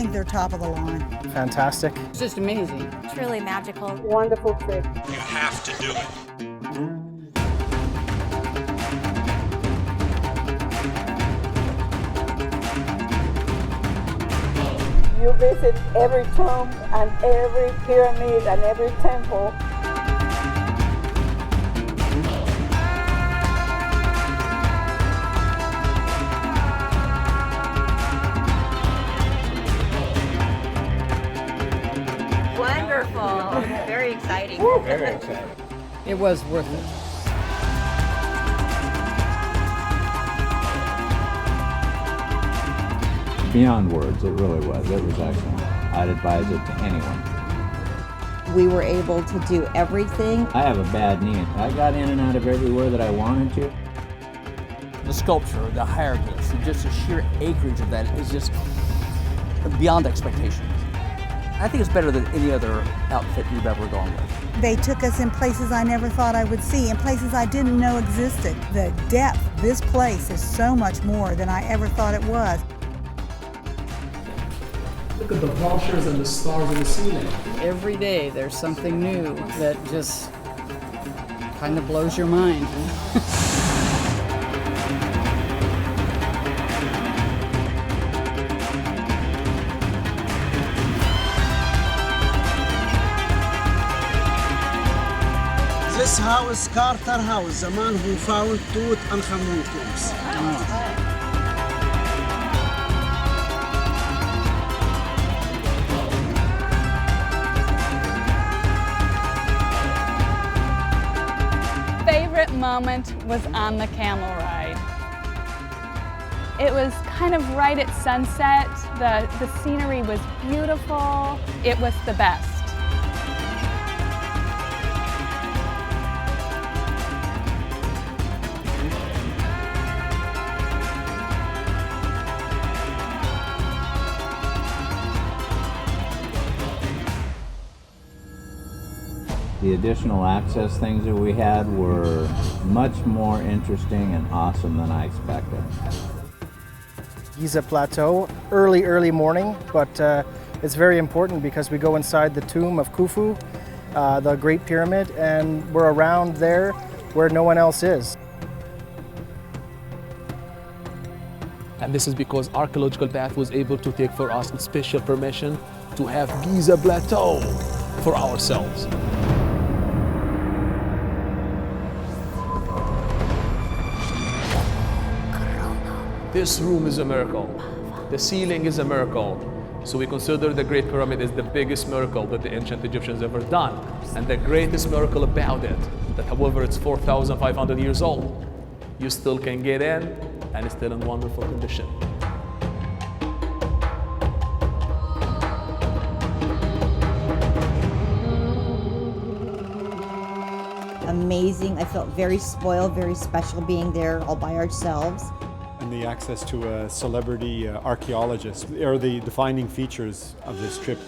think they're top of the line. Fantastic. It's just amazing. Truly magical. Wonderful trip. You have to do it. You visit every tomb and every pyramid and every temple. Wonderful. Very exciting. Very exciting. It was worth it. Beyond words, it really was. It was excellent. I'd advise it to anyone. We were able to do everything. I have a bad knee. I got in and out of everywhere that I wanted to. The sculpture, the hieroglyphs, just the sheer acreage of that is just beyond expectations. I think it's better than any other outfit we've ever gone with. They took us in places I never thought I would see, in places I didn't know existed. The depth, this place is so much more than I ever thought it was. Look at the vultures and the stars in the ceiling. Every day there's something new that just kind of blows your mind. This house, Carter House, the man who found Tutankhamun tombs. Favorite moment was on the camel ride. It was kind of right at sunset. The scenery was beautiful. It was the best. The additional access things that we had were much more interesting and awesome than I expected. Giza Plateau, early morning, but it's very important because we go inside the tomb of Khufu, the Great Pyramid, and we're around there where no one else is. And this is because Archaeological Path was able to take for us special permission to have Giza Plateau for ourselves. This room is a miracle. The ceiling is a miracle. So we consider the Great Pyramid is the biggest miracle that the ancient Egyptians ever done. And the greatest miracle about it, that however it's 4,500 years old, you still can get in and it's still in wonderful condition. Amazing. I felt very spoiled, very special being there all by ourselves. And the access to a celebrity archaeologist are the defining features of this trip.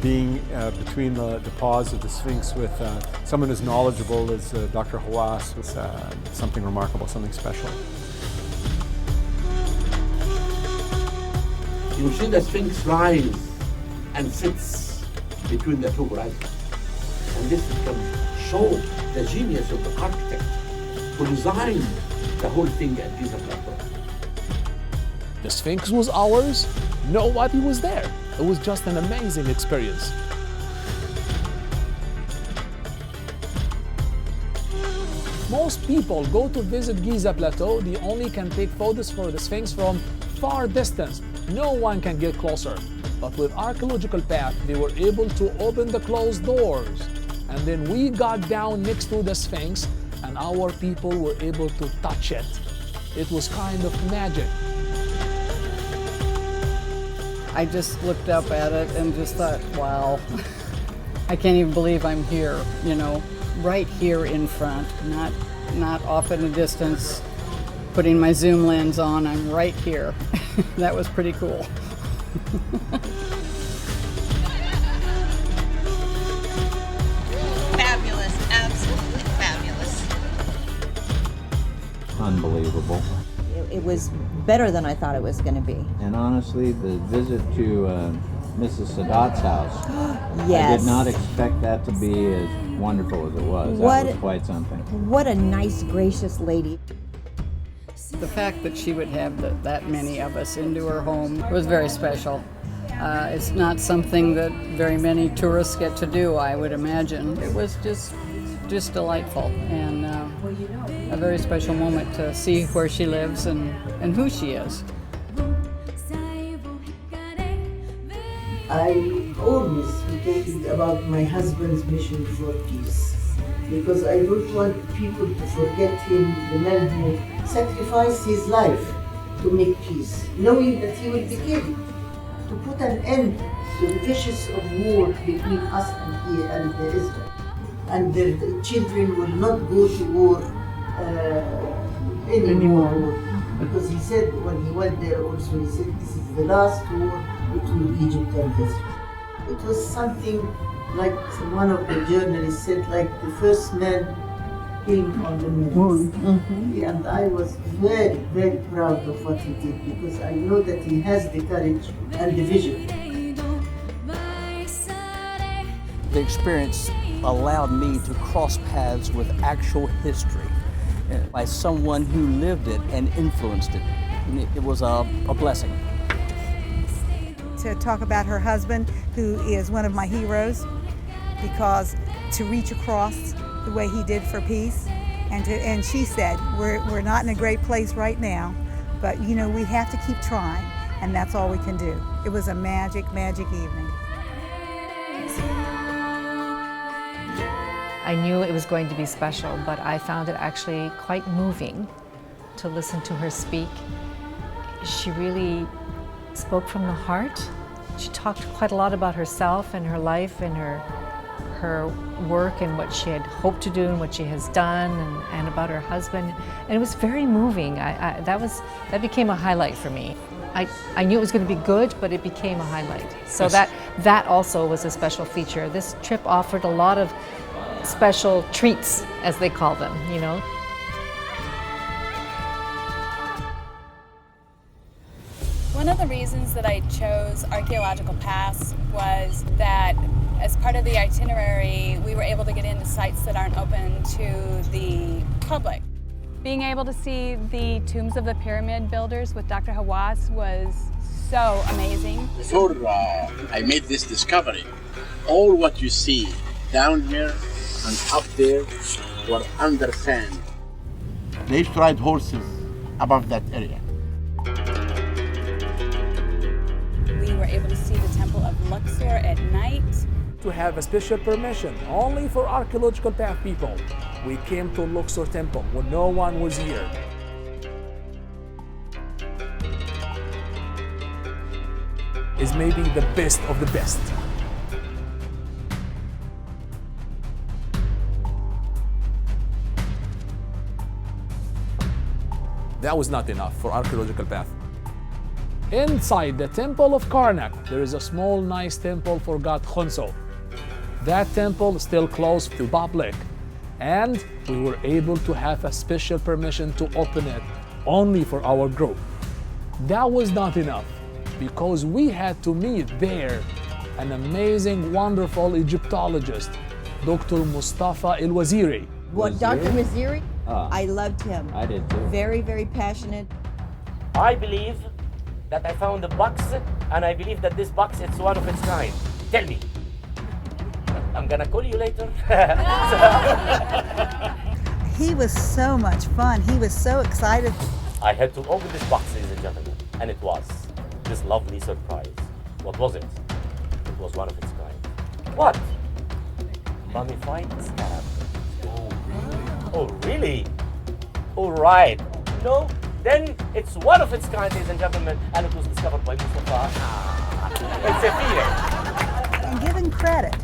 Being between the paws of the Sphinx with someone as knowledgeable as Dr. Hawass was something remarkable, something special. You see the Sphinx rise and sits between the two horizons. And this can show the genius of the architect who designed the whole thing at Giza Plateau. The Sphinx was ours. Nobody was there. It was just an amazing experience. Most people go to visit Giza Plateau, they only can take photos for the Sphinx from far distance. No one can get closer. But with Archaeological Path, they were able to open the closed doors. And then we got down next to the Sphinx and our people were able to touch it. It was kind of magic. I just looked up at it and just thought, wow, I can't even believe I'm here, you know, right here in front, not off in the distance, putting my zoom lens on, I'm right here. That was pretty cool. Fabulous, absolutely fabulous. Unbelievable. it was better than I thought it was going to be. And honestly, the visit to Mrs. Sadat's house, Yes. I did not expect that to be as wonderful as it was. That was quite something. What a nice, gracious lady. The fact that she would have that many of us into her home was very special. It's not something that very many tourists get to do, I would imagine. It was just delightful and a very special moment to see where she lives and who she is. I always thinking about my husband's mission for peace, because I don't want people to forget him, the man who sacrificed his life to make peace, knowing that he will be killed, to put an end to the vicious of war between us and Israel. And the children will not go to war anymore. Because he said, when he went there also, he said, this is the last war between Egypt and Israel. It was something like one of the journalists said, like the first man came on the moon. Mm-hmm. And I was very, very proud of what he did, because I know that he has the courage and the vision. The experience allowed me to cross paths with actual history by someone who lived it and influenced it. And it was a blessing. To talk about her husband, who is one of my heroes, because to reach across the way he did for peace, and she said, we're not in a great place right now, but you know, we have to keep trying, and that's all we can do. It was a magic, magic evening. I knew it was going to be special, but I found it actually quite moving to listen to her speak. She really spoke from the heart. She talked quite a lot about herself and her life and her work and what she had hoped to do and what she has done, and about her husband. And it was very moving. That became a highlight for me. I knew it was going to be good, but it became a highlight. So Yes. that also was a special feature. This trip offered a lot of special treats, as they call them, you know. One of the reasons that I chose Archaeological Pass was that as part of the itinerary, we were able to get into sites that aren't open to the public. Being able to see the tombs of the pyramid builders with Dr. Hawass was so amazing. Before I made this discovery, all what you see down here and up there were under sand. They used to ride horses above that area. We were able to see the Temple of Luxor at night. To have a special permission only for Archaeological Path people, we came to Luxor Temple when no one was here. Is maybe the best of the best. That was not enough for Archaeological Path. Inside the Temple of Karnak, there is a small, nice temple for God Khonso. That temple is still closed to public, and we were able to have a special permission to open it only for our group. That was not enough, because we had to meet there an amazing, wonderful Egyptologist, Dr. Mustafa El-Waziri. What, Dr. Maziri? I loved him. I did too. Very, very passionate. I believe that I found a box, and I believe that this box is one of its kind. Tell me. I'm gonna call you later. He was so much fun. He was so excited. I had to open this box, ladies and gentlemen, and it was this lovely surprise. What was it? It was one of its kind. What? Mummified scarab. Oh, really? All right. No, then it's one of its kind, ladies and gentlemen, and it was discovered by Mustafa. It's a feeling. And giving credit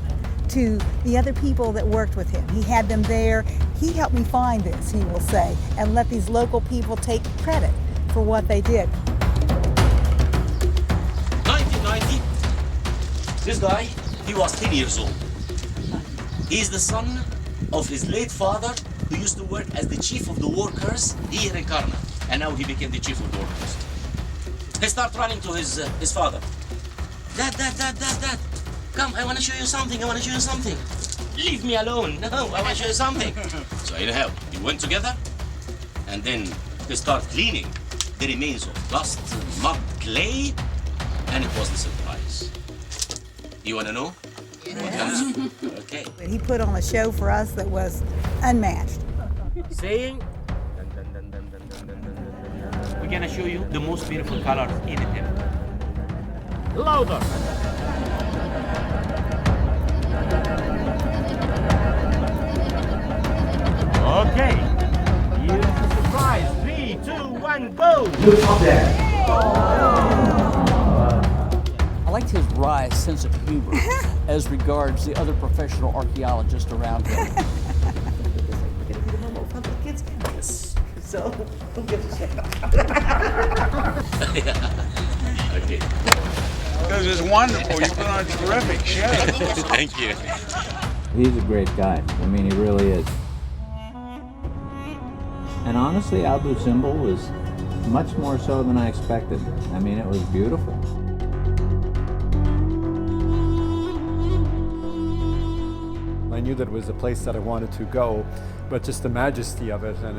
to the other people that worked with him. He had them there. He helped me find this, he will say, and let these local people take credit for what they did. 1990, this guy, he was 10 years old. He's the son of his late father, who used to work as the chief of the workers here in Karnak. and now he became the chief of the workers. He start running to his father. Dad, come, I want to show you something, Leave me alone, no, I want to show you something. So anyhow, we went together, and then they start cleaning the remains of dust, mud, clay, and it was a surprise. You want to know? Yeah. Okay. He put on a show for us that was unmatched. Saying, we're gonna show you the most beautiful colors in the temple. Louder! Okay. Here's the surprise. 3, 2, 1, go! Look up there. I liked his wry sense of humor as regards the other professional archaeologists around him. So, who gives a shit? Okay. This is wonderful. You put on a terrific show. Thank you. He's a great guy. I mean, he really is. And honestly, Abu Simbel was much more so than I expected. I mean, it was beautiful. I knew that it was a place that I wanted to go, but just the majesty of it, and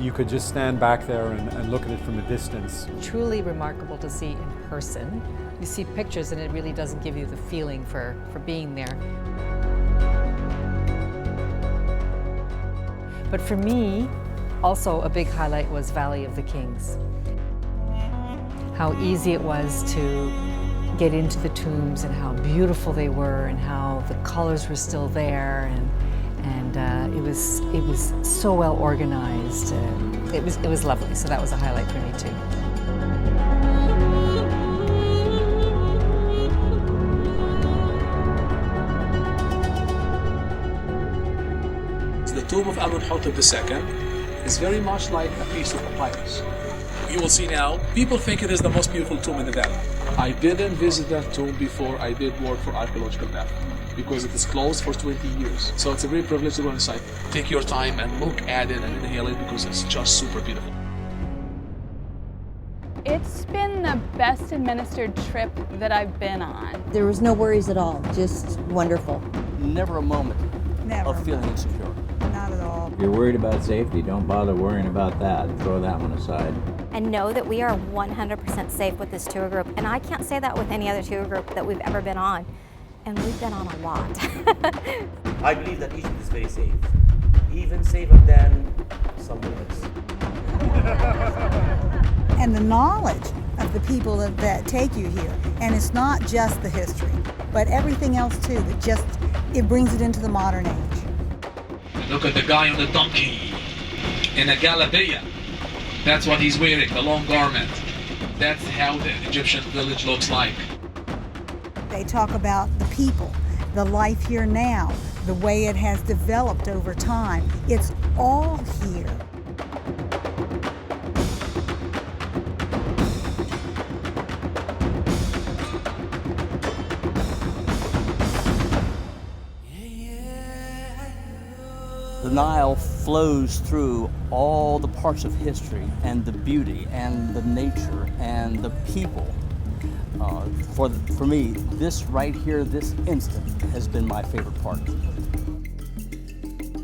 you could just stand back there and look at it from a distance. Truly remarkable to see in person. You see pictures and it really doesn't give you the feeling for being there. But for me, also a big highlight was Valley of the Kings. How easy it was to get into the tombs and how beautiful they were and how the colors were still there, and it was so well organized. It was lovely, so that was a highlight for me too. The tomb of Amenhotep II is very much like a piece of papyrus. You will see now, people think it is the most beautiful tomb in the valley. I didn't visit that tomb before I did work for Archaeological Path because it is closed for 20 years. So it's a great privilege to go inside. Take your time and look at it and inhale it because it's just super beautiful. It's been the best administered trip that I've been on. There was no worries at all, just wonderful. Never a moment Never. of feeling insecure. Not at all. If you're worried about safety, don't bother worrying about that. Throw that one aside. And know that we are 100% safe with this tour group. And I can't say that with any other tour group that we've ever been on. And we've been on a lot. I believe that Egypt is very safe. Even safer than somewhere else. And the knowledge of the people that take you here. And it's not just the history, but everything else too, that it brings it into the modern age. Look at the guy on the donkey in a galabeya. That's what he's wearing, the long garment. That's how the Egyptian village looks like. They talk about the people, the life here now, the way it has developed over time. It's all here. The Nile flows through all the parts of history and the beauty and the nature and the people. For me, this right here, this instant, has been my favorite part.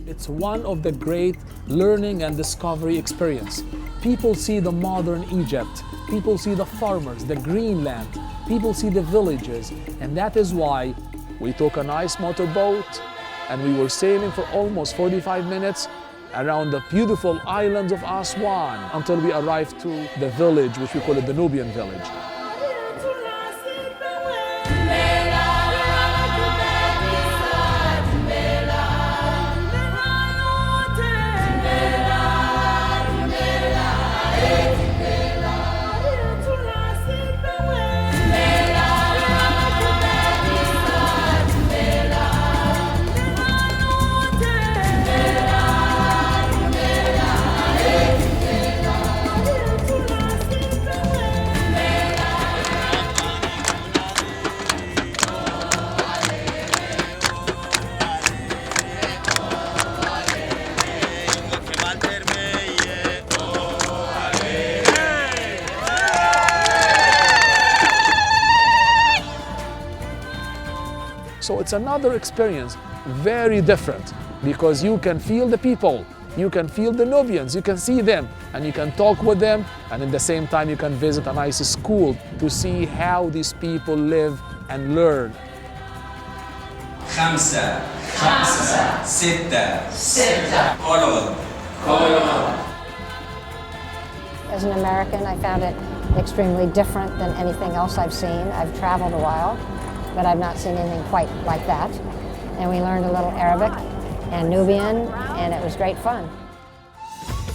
It's one of the great learning and discovery experience. People see the modern Egypt. People see the farmers, the green land. People see the villages. And that is why we took a nice motorboat and we were sailing for almost 45 minutes around the beautiful islands of Aswan until we arrived to the village, which we call it the Nubian village. So it's another experience, very different, because you can feel the people, you can feel the Nubians, you can see them, and you can talk with them, and at the same time you can visit a nice school to see how these people live and learn. 5 6 قلوب. As an American, I found it extremely different than anything else I've seen. I've traveled a while, but I've not seen anything quite like that. And we learned a little Arabic and Nubian, and it was great fun.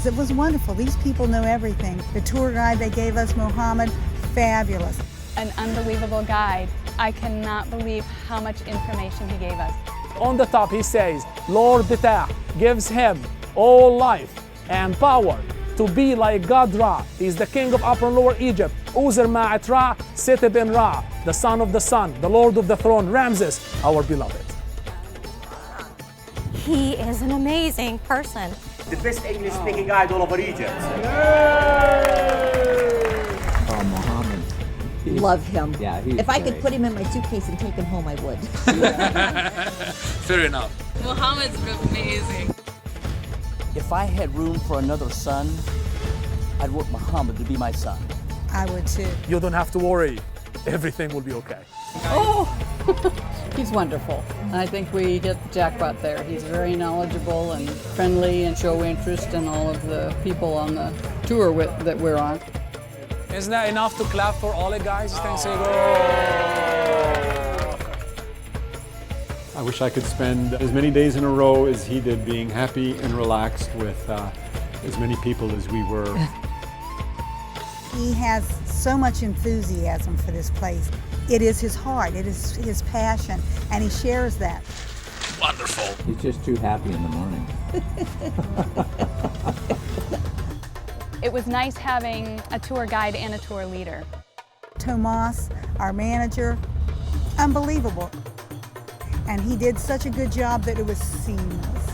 It was wonderful. These people know everything. The tour guide they gave us, Mohammed, fabulous. An unbelievable guide. I cannot believe how much information he gave us. On the top he says, Lord Betah gives him all life and power to be like God Ra. He's the king of Upper and Lower Egypt. Uzer Ma'at Ra, Seti bin Ra, the son of the sun, the lord of the throne, Ramses, our beloved. He is an amazing person. The best English-speaking guide all over Egypt. Oh, Mohammed. Love him. Yeah, he's if I could great. put him in my suitcase and take him home, I would. Fair enough. Muhammad's amazing. If I had room for another son, I'd want Muhammad to be my son. I would too. You don't have to worry. Everything will be okay. Oh, he's wonderful. I think we hit the jackpot there. He's very knowledgeable and friendly and show interest in all of the people on the tour that we're on. Isn't that enough to clap for all the guys? Thanks, I wish I could spend as many days in a row as he did being happy and relaxed with as many people as we were. He has so much enthusiasm for this place. It is his heart, it is his passion, and he shares that. Wonderful. He's just too happy in the morning. It was nice having a tour guide and a tour leader. Tomas, our manager, unbelievable. And he did such a good job that it was seamless.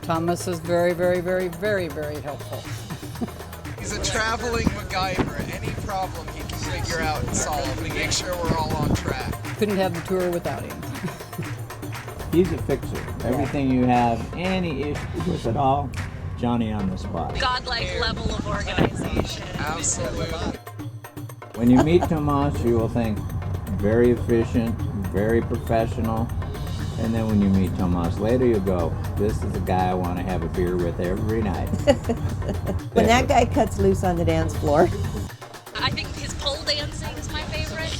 Thomas is very, very, very, very, very helpful. He's a traveling MacGyver. Any problem he can figure out and solve and make sure we're all on track. Couldn't have the tour without him. He's a fixer. Everything you have, any issue with it all, Johnny on the spot. Godlike level of organization. Absolutely. When you meet Tomas, you will think very efficient, very professional. And then when you meet Tomas later, you go, this is the guy I want to have a beer with every night. When that guy cuts loose on the dance floor. I think his pole dancing is my favorite.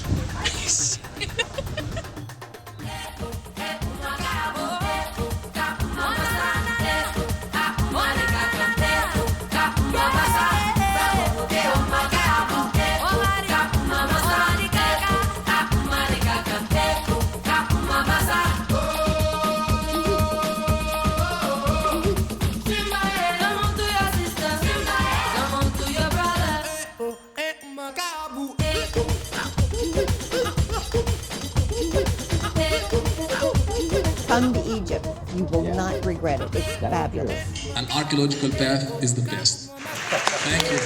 Come to Egypt. You will not regret it. It's fabulous. An archaeological path is the best. Thank you.